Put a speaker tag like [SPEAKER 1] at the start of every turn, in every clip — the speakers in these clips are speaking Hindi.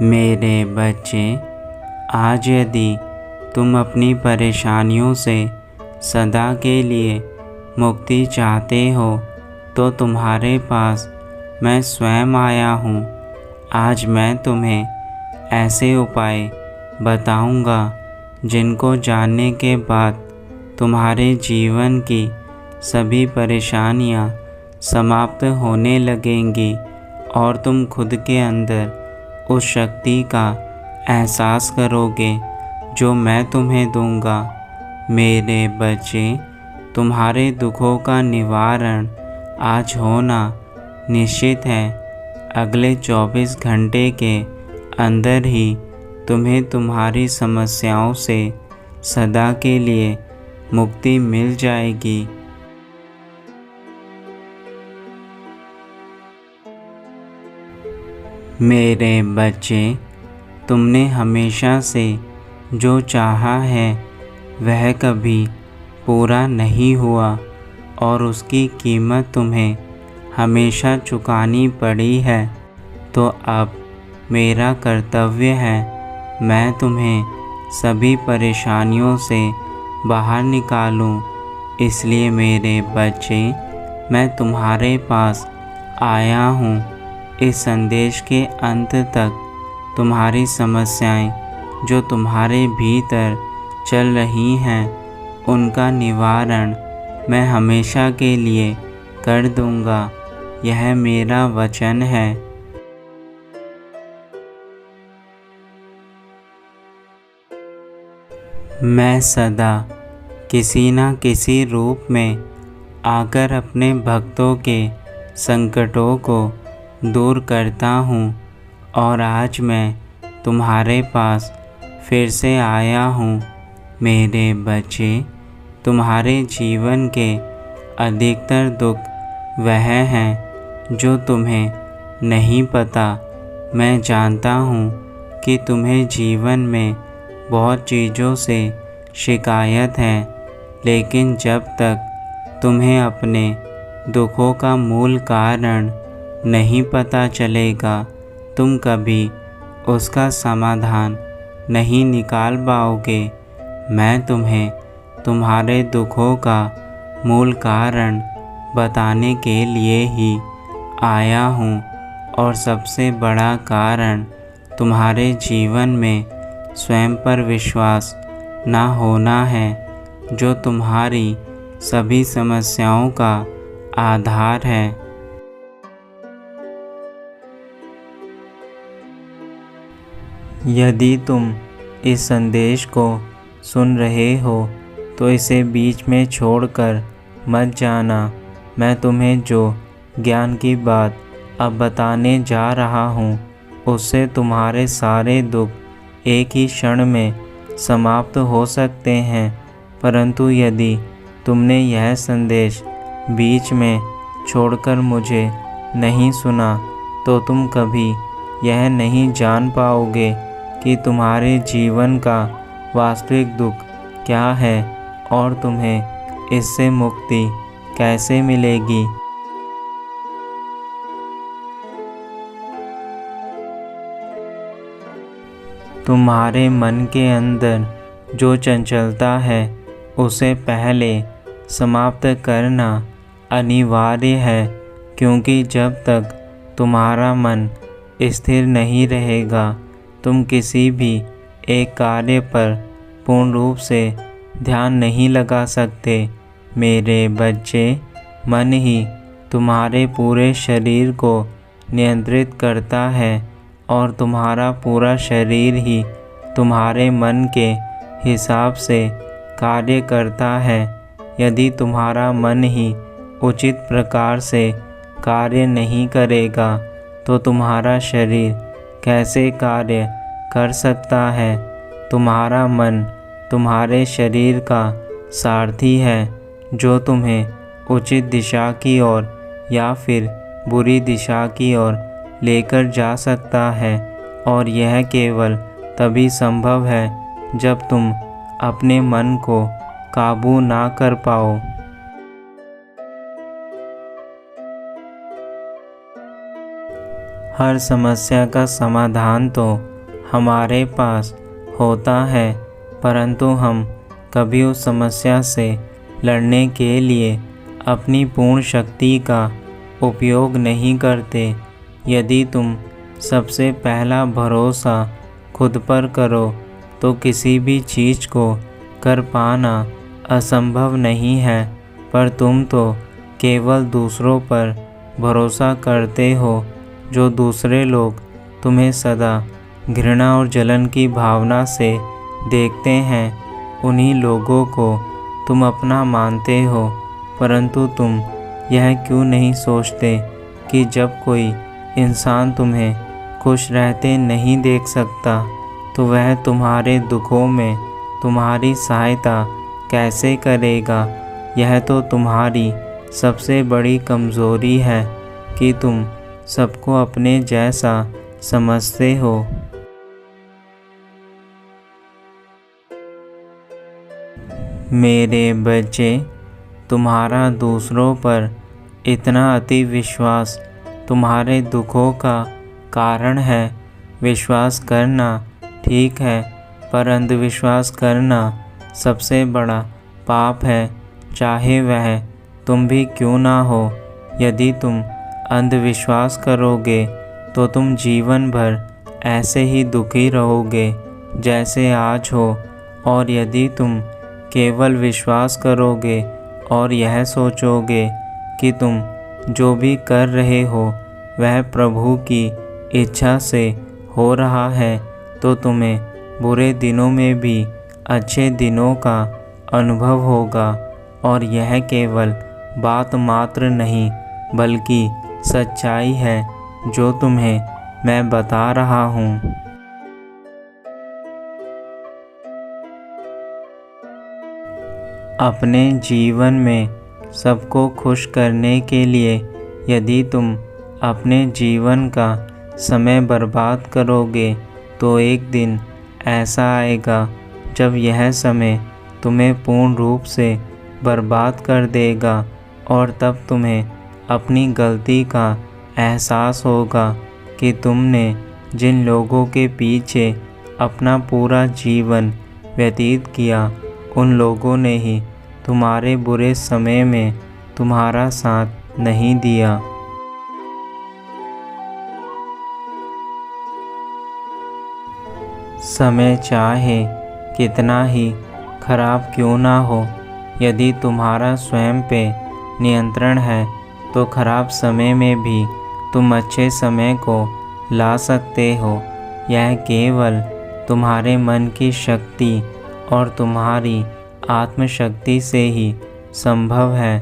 [SPEAKER 1] मेरे बच्चे, आज यदि तुम अपनी परेशानियों से सदा के लिए मुक्ति चाहते हो तो तुम्हारे पास मैं स्वयं आया हूँ। आज मैं तुम्हें ऐसे उपाय बताऊँगा जिनको जानने के बाद तुम्हारे जीवन की सभी परेशानियाँ समाप्त होने लगेंगी और तुम खुद के अंदर उस शक्ति का एहसास करोगे जो मैं तुम्हें दूंगा। मेरे बच्चे, तुम्हारे दुखों का निवारण आज होना निश्चित है। अगले 24 घंटे के अंदर ही तुम्हें तुम्हारी समस्याओं से सदा के लिए मुक्ति मिल जाएगी। मेरे बच्चे, तुमने हमेशा से जो चाहा है वह कभी पूरा नहीं हुआ और उसकी कीमत तुम्हें हमेशा चुकानी पड़ी है। तो अब मेरा कर्तव्य है, मैं तुम्हें सभी परेशानियों से बाहर निकालूं। इसलिए मेरे बच्चे, मैं तुम्हारे पास आया हूँ। इस संदेश के अंत तक तुम्हारी समस्याएं जो तुम्हारे भीतर चल रही हैं उनका निवारण मैं हमेशा के लिए कर दूंगा। यह मेरा वचन है। मैं सदा किसी न किसी रूप में आकर अपने भक्तों के संकटों को दूर करता हूँ और आज मैं तुम्हारे पास फिर से आया हूँ। मेरे बच्चे, तुम्हारे जीवन के अधिकतर दुख वह हैं जो तुम्हें नहीं पता। मैं जानता हूँ कि तुम्हें जीवन में बहुत चीज़ों से शिकायत है, लेकिन जब तक तुम्हें अपने दुखों का मूल कारण नहीं पता चलेगा, तुम कभी उसका समाधान नहीं निकाल पाओगे। मैं तुम्हें तुम्हारे दुखों का मूल कारण बताने के लिए ही आया हूँ और सबसे बड़ा कारण तुम्हारे जीवन में स्वयं पर विश्वास ना होना है, जो तुम्हारी सभी समस्याओं का आधार है। यदि तुम इस संदेश को सुन रहे हो तो इसे बीच में छोड़कर मत जाना। मैं तुम्हें जो ज्ञान की बात अब बताने जा रहा हूँ उससे तुम्हारे सारे दुख एक ही क्षण में समाप्त हो सकते हैं। परंतु यदि तुमने यह संदेश बीच में छोड़कर मुझे नहीं सुना तो तुम कभी यह नहीं जान पाओगे कि तुम्हारे जीवन का वास्तविक दुख क्या है और तुम्हें इससे मुक्ति कैसे मिलेगी। तुम्हारे मन के अंदर जो चंचलता है उसे पहले समाप्त करना अनिवार्य है, क्योंकि जब तक तुम्हारा मन स्थिर नहीं रहेगा तुम किसी भी एक कार्य पर पूर्ण रूप से ध्यान नहीं लगा सकते। मेरे बच्चे, मन ही तुम्हारे पूरे शरीर को नियंत्रित करता है और तुम्हारा पूरा शरीर ही तुम्हारे मन के हिसाब से कार्य करता है। यदि तुम्हारा मन ही उचित प्रकार से कार्य नहीं करेगा तो तुम्हारा शरीर कैसे कार्य कर सकता है। तुम्हारा मन तुम्हारे शरीर का सारथी है जो तुम्हें उचित दिशा की ओर या फिर बुरी दिशा की ओर लेकर जा सकता है, और यह केवल तभी संभव है जब तुम अपने मन को काबू ना कर पाओ। हर समस्या का समाधान तो हमारे पास होता है, परंतु हम कभी उस समस्या से लड़ने के लिए अपनी पूर्ण शक्ति का उपयोग नहीं करते। यदि तुम सबसे पहला भरोसा खुद पर करो तो किसी भी चीज़ को कर पाना असंभव नहीं है, पर तुम तो केवल दूसरों पर भरोसा करते हो। जो दूसरे लोग तुम्हें सदा घृणा और जलन की भावना से देखते हैं, उन्हीं लोगों को तुम अपना मानते हो, परंतु तुम यह क्यों नहीं सोचते कि जब कोई इंसान तुम्हें खुश रहते नहीं देख सकता तो वह तुम्हारे दुखों में तुम्हारी सहायता कैसे करेगा। यह तो तुम्हारी सबसे बड़ी कमज़ोरी है कि तुम सबको अपने जैसा समझते हो। मेरे बच्चे, तुम्हारा दूसरों पर इतना अति विश्वास तुम्हारे दुखों का कारण है। विश्वास करना ठीक है, पर अंधविश्वास करना सबसे बड़ा पाप है, चाहे वह तुम भी क्यों ना हो। यदि तुम अंधविश्वास करोगे तो तुम जीवन भर ऐसे ही दुखी रहोगे जैसे आज हो, और यदि तुम केवल विश्वास करोगे और यह सोचोगे कि तुम जो भी कर रहे हो वह प्रभु की इच्छा से हो रहा है, तो तुम्हें बुरे दिनों में भी अच्छे दिनों का अनुभव होगा। और यह केवल बात मात्र नहीं बल्कि सच्चाई है जो तुम्हें मैं बता रहा हूँ। अपने जीवन में सबको खुश करने के लिए यदि तुम अपने जीवन का समय बर्बाद करोगे तो एक दिन ऐसा आएगा जब यह समय तुम्हें पूर्ण रूप से बर्बाद कर देगा, और तब तुम्हें अपनी गलती का एहसास होगा कि तुमने जिन लोगों के पीछे अपना पूरा जीवन व्यतीत किया, उन लोगों ने ही तुम्हारे बुरे समय में तुम्हारा साथ नहीं दिया। समय चाहे कितना ही खराब क्यों ना हो, यदि तुम्हारा स्वयं पे नियंत्रण है तो खराब समय में भी तुम अच्छे समय को ला सकते हो। यह केवल तुम्हारे मन की शक्ति और तुम्हारी आत्मशक्ति से ही संभव है।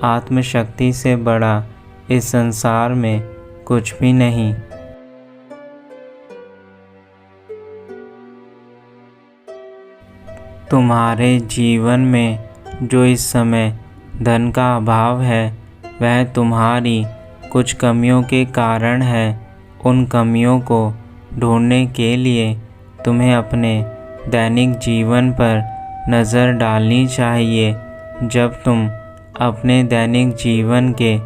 [SPEAKER 1] आत्मशक्ति से बड़ा इस संसार में कुछ भी नहीं। तुम्हारे जीवन में जो इस समय धन का अभाव है वह तुम्हारी कुछ कमियों के कारण है। उन कमियों को ढूंढने के लिए तुम्हें अपने दैनिक जीवन पर नज़र डालनी चाहिए। जब तुम अपने दैनिक जीवन के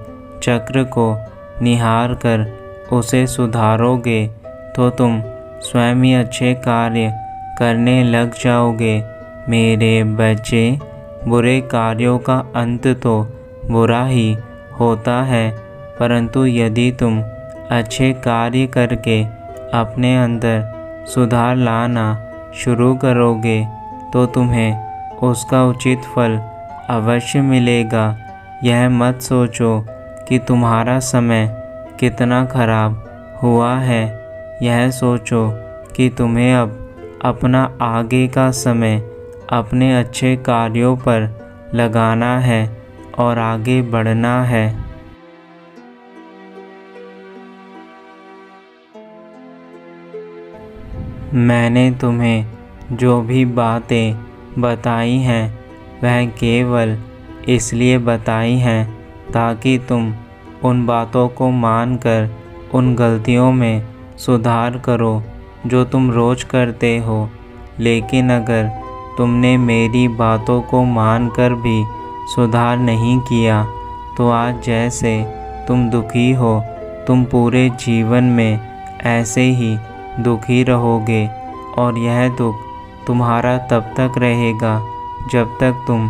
[SPEAKER 1] चक्र को निहार कर उसे सुधारोगे तो तुम स्वयं ही अच्छे कार्य करने लग जाओगे। मेरे बच्चे, बुरे कार्यों का अंत तो बुरा ही होता है, परंतु यदि तुम अच्छे कार्य करके अपने अंदर सुधार लाना शुरू करोगे तो तुम्हें उसका उचित फल अवश्य मिलेगा। यह मत सोचो कि तुम्हारा समय कितना खराब हुआ है, यह सोचो कि तुम्हें अब अपना आगे का समय अपने अच्छे कार्यों पर लगाना है और आगे बढ़ना है। मैंने तुम्हें जो भी बातें बताई हैं वह केवल इसलिए बताई हैं ताकि तुम उन बातों को मानकर उन गलतियों में सुधार करो जो तुम रोज़ करते हो। लेकिन अगर तुमने मेरी बातों को मानकर भी सुधार नहीं किया तो आज जैसे तुम दुखी हो तुम पूरे जीवन में ऐसे ही दुखी रहोगे। और यह दुख तुम्हारा तब तक रहेगा जब तक तुम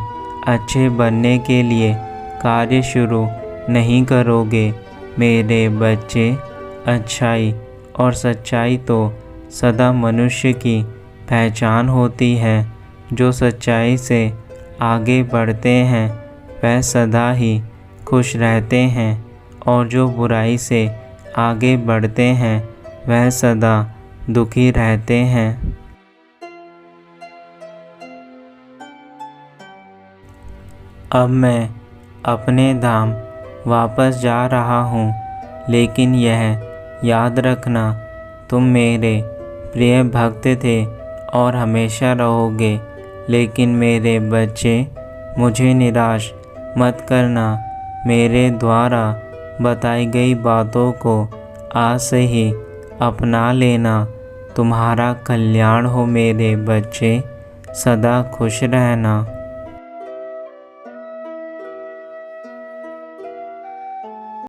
[SPEAKER 1] अच्छे बनने के लिए कार्य शुरू नहीं करोगे। मेरे बच्चे, अच्छाई और सच्चाई तो सदा मनुष्य की पहचान होती है। जो सच्चाई से आगे बढ़ते हैं वह सदा ही खुश रहते हैं, और जो बुराई से आगे बढ़ते हैं वह सदा दुखी रहते हैं। अब मैं अपने धाम वापस जा रहा हूँ, लेकिन यह याद रखना, तुम मेरे प्रिय भक्त थे और हमेशा रहोगे। लेकिन मेरे बच्चे, मुझे निराश मत करना। मेरे द्वारा बताई गई बातों को आज से ही अपना लेना। तुम्हारा कल्याण हो मेरे बच्चे, सदा खुश रहना।